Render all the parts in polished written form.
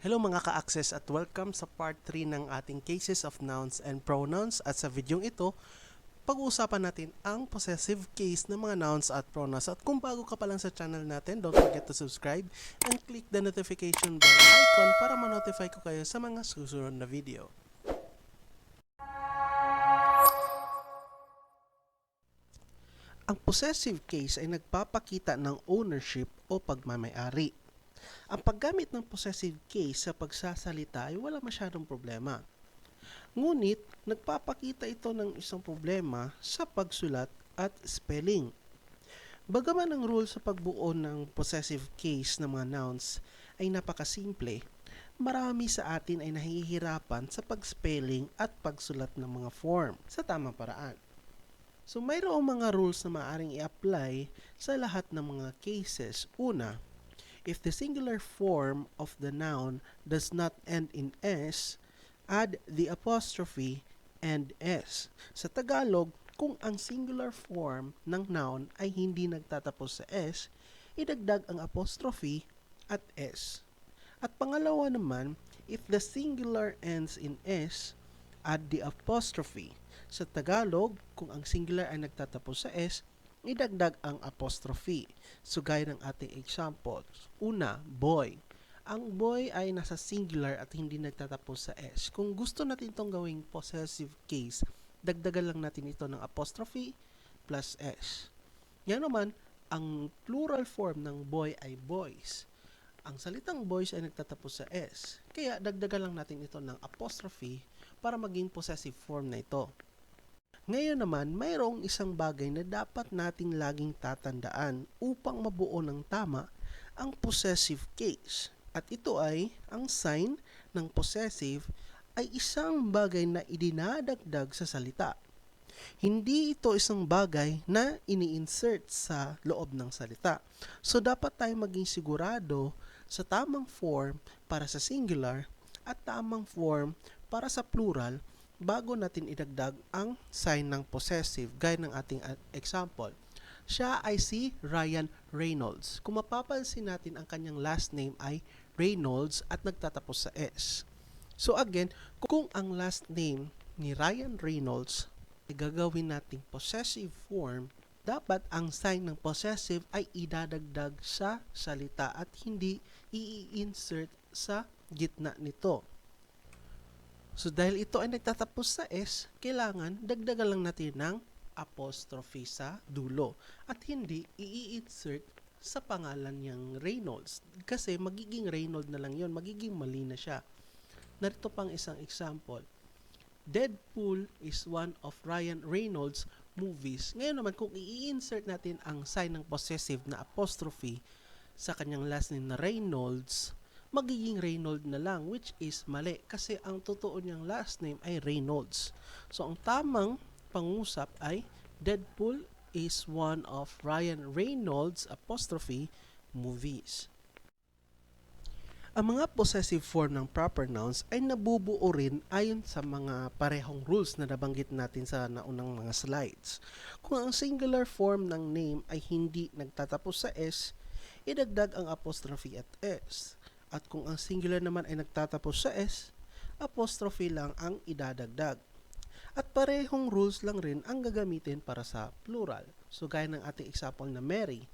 Hello mga ka-access at welcome sa part 3 ng ating cases of nouns and pronouns at sa videong ito, pag-uusapan natin ang possessive case ng mga nouns at pronouns at kung bago ka pa lang sa channel natin, don't forget to subscribe and click the notification bell icon para ma-notify ko kayo sa mga susunod na video. Ang possessive case ay nagpapakita ng ownership o pagmamay-ari. Ang paggamit ng possessive case sa pagsasalita ay wala masyadong problema. Ngunit, nagpapakita ito ng isang problema sa pagsulat at spelling. Bagaman ang rule sa pagbuo ng possessive case ng mga nouns ay napaka-simple, marami sa atin ay nahihirapan sa pagspelling at pagsulat ng mga form sa tamang paraan. So, mayroong mga rules na maaaring i-apply sa lahat ng mga cases. Una, if the singular form of the noun does not end in S, add the apostrophe and S. Sa Tagalog, kung ang singular form ng noun ay hindi nagtatapos sa S, idagdag ang apostrophe at S. At pangalawa naman, if the singular ends in S, add the apostrophe. Sa Tagalog, kung ang singular ay nagtatapos sa S, idagdag ang apostrophe. So, gaya ng ating example. Una, boy. Ang boy ay nasa singular at hindi nagtatapos sa S. Kung gusto natin itong gawing possessive case, dagdagan lang natin ito ng apostrophe plus S. Yan naman, ang plural form ng boy ay boys. Ang salitang boys ay nagtatapos sa S. Kaya dagdagan lang natin ito ng apostrophe para maging possessive form na ito. Ngayon naman, mayroong isang bagay na dapat nating laging tatandaan upang mabuo ng tama ang possessive case. At ito ay, ang sign ng possessive ay isang bagay na idinadagdag sa salita. Hindi ito isang bagay na ini-insert sa loob ng salita. So, dapat tayo maging sigurado sa tamang form para sa singular at tamang form para sa plural bago natin idagdag ang sign ng possessive, gaya ng ating example. Siya ay si Ryan Reynolds. Kung mapapansin natin, ang kanyang last name ay Reynolds at nagtatapos sa S. So again, kung ang last name ni Ryan Reynolds ay gagawin nating possessive form, dapat ang sign ng possessive ay idadagdag sa salita at hindi i-insert sa gitna nito. So, dahil ito ay nagtatapos sa S, kailangan dagdagan lang natin ng apostrophe sa dulo at hindi i-insert sa pangalan niyang Reynolds kasi magiging Reynolds na lang yon, magiging mali na siya. Narito pang isang example. Deadpool is one of Ryan Reynolds' movies. Ngayon naman, kung i-insert natin ang sign ng possessive na apostrophe sa kanyang last name na Reynolds, magiging Reynolds na lang, which is mali kasi ang totoo niyang last name ay Reynolds. So, ang tamang pangusap ay Deadpool is one of Ryan Reynolds' apostrophe movies. Ang mga possessive form ng proper nouns ay nabubuo rin ayon sa mga parehong rules na nabanggit natin sa naunang mga slides. Kung ang singular form ng name ay hindi nagtatapos sa S, idagdag ang apostrophe at S. At kung ang singular naman ay nagtatapos sa S, apostrophe lang ang idadagdag. At parehong rules lang rin ang gagamitin para sa plural. So, gaya ng ating example na Mary.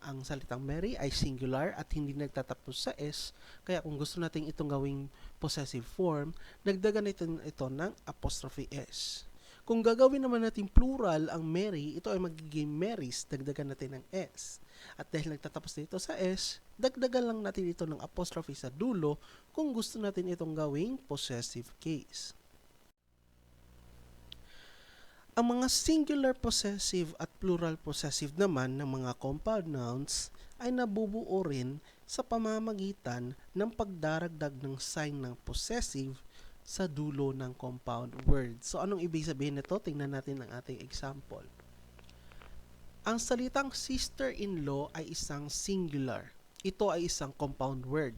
Ang salitang Mary ay singular at hindi nagtatapos sa S. Kaya kung gusto natin itong gawing possessive form, dagdagan natin ito ng apostrophe S. Kung gagawin naman natin plural ang Mary, ito ay magiging Marys, dagdagan natin ng S. At dahil nagtatapos dito sa S, dagdagan lang natin ito ng apostrophe sa dulo kung gusto natin itong gawing possessive case. Ang mga singular possessive at plural possessive naman ng mga compound nouns ay nabubuo rin sa pamamagitan ng pagdaragdag ng sign ng possessive sa dulo ng compound word. So, anong ibig sabihin nito? Tingnan natin ang ating example. Ang salitang sister-in-law ay isang singular. Ito ay isang compound word.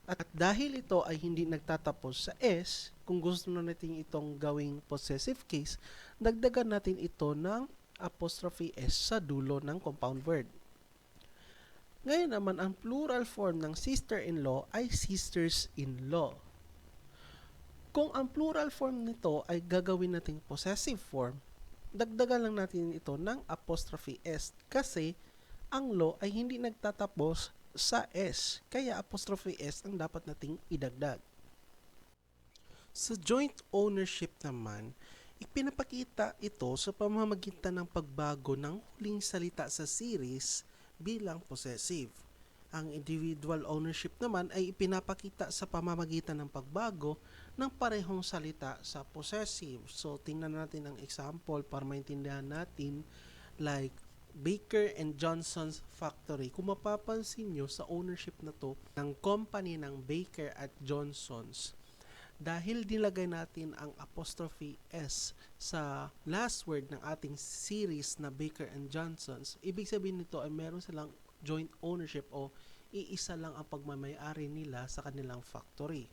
At dahil ito ay hindi nagtatapos sa S, kung gusto na natin itong gawing possessive case, dagdagan natin ito ng apostrophe S sa dulo ng compound word. Ngayon naman, ang plural form ng sister-in-law ay sisters-in-law. Kung ang plural form nito ay gagawin nating possessive form, dagdagan lang natin ito ng apostrophe s kasi ang law ay hindi nagtatapos sa s, kaya apostrophe s ang dapat nating idagdag. Sa joint ownership naman, ipinapakita ito sa pamamagitan ng pagbago ng huling salita sa series bilang possessive. Ang individual ownership naman ay ipinapakita sa pamamagitan ng pagbago ng parehong salita sa possessive. So, tingnan natin ang example para maintindihan natin, like Baker and Johnson's Factory. Kung mapapansin nyo sa ownership na to ng company ng Baker at Johnson's, dahil nilagay natin ang apostrophe s sa last word ng ating series na Baker and Johnson's, ibig sabihin nito ay meron silang joint ownership o iisa lang ang pagmamay-ari nila sa kanilang factory.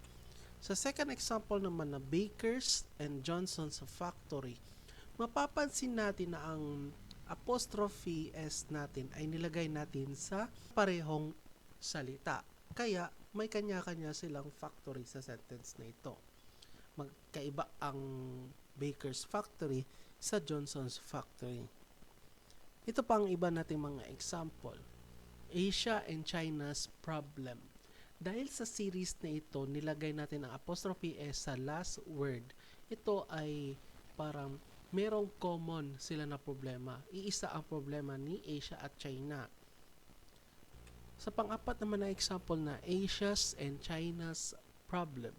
Sa second example naman na Baker's and Johnson's Factory, mapapansin natin na ang apostrophe s natin ay nilagay natin sa parehong salita. Kaya may kanya-kanya silang factory sa sentence na ito. Magkaiba ang Baker's Factory sa Johnson's Factory. Ito pa ang iba nating mga example. Asia and China's problem. Dahil sa series na ito, nilagay natin ang apostrophe s sa last word. Ito ay parang merong common sila na problema. Iisa ang problema ni Asia at China. Sa pang-apat naman na example na Asia's and China's problem.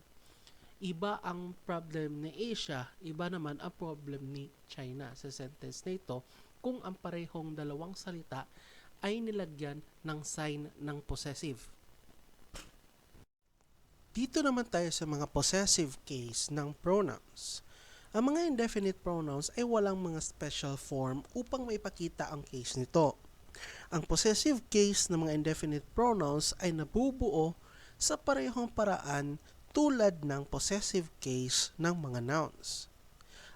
Iba ang problem ni Asia, iba naman ang problem ni China. Sa sentence na ito, kung ang parehong dalawang salita ay nilagyan ng sign ng possessive. Dito naman tayo sa mga possessive case ng pronouns. Ang mga indefinite pronouns ay walang mga special form upang maipakita ang case nito. Ang possessive case ng mga indefinite pronouns ay nabubuo sa parehong paraan tulad ng possessive case ng mga nouns.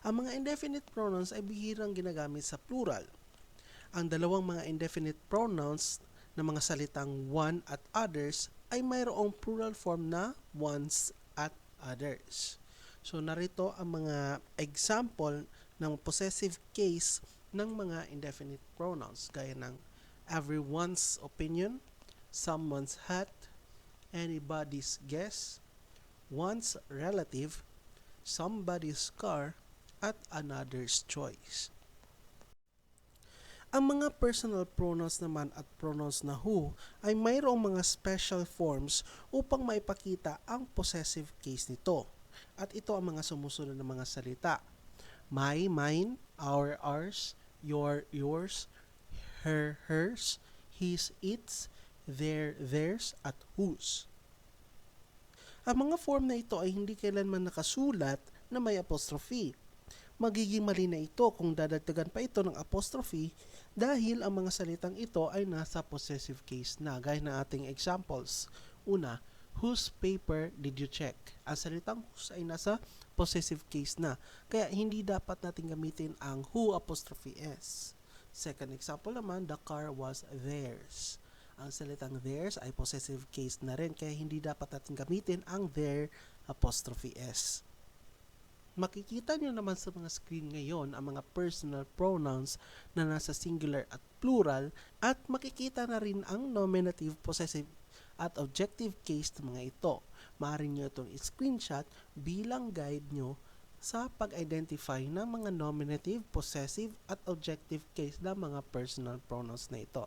Ang mga indefinite pronouns ay bihirang ginagamit sa plural. Ang dalawang mga indefinite pronouns na mga salitang one at others ay mayroong plural form na ones at others. So narito ang mga example ng possessive case ng mga indefinite pronouns gaya ng everyone's opinion, someone's hat, anybody's guess, one's relative, somebody's car, at another's choice. Ang mga personal pronouns naman at pronouns na who ay mayroong mga special forms upang maipakita ang possessive case nito. At ito ang mga sumusunod na mga salita. My, mine, our, ours, your, yours, her, hers, his, its, their, theirs, at whose. Ang mga form na ito ay hindi kailanman nakasulat na may apostrophe. Magiging mali na ito kung dadagdagan pa ito ng apostrophe dahil ang mga salitang ito ay nasa possessive case na, gaya ng ating examples. Una, whose paper did you check? Ang salitang whose ay nasa possessive case na, kaya hindi dapat natin gamitin ang who apostrophe s. Second example naman, the car was theirs. Ang salitang theirs ay possessive case na rin, kaya hindi dapat natin gamitin ang their apostrophe s. Makikita nyo naman sa mga screen ngayon ang mga personal pronouns na nasa singular at plural, at makikita na rin ang nominative, possessive at objective case ng mga ito. Maaari nyo itong screenshot bilang guide nyo sa pag-identify ng mga nominative, possessive at objective case ng mga personal pronouns na ito.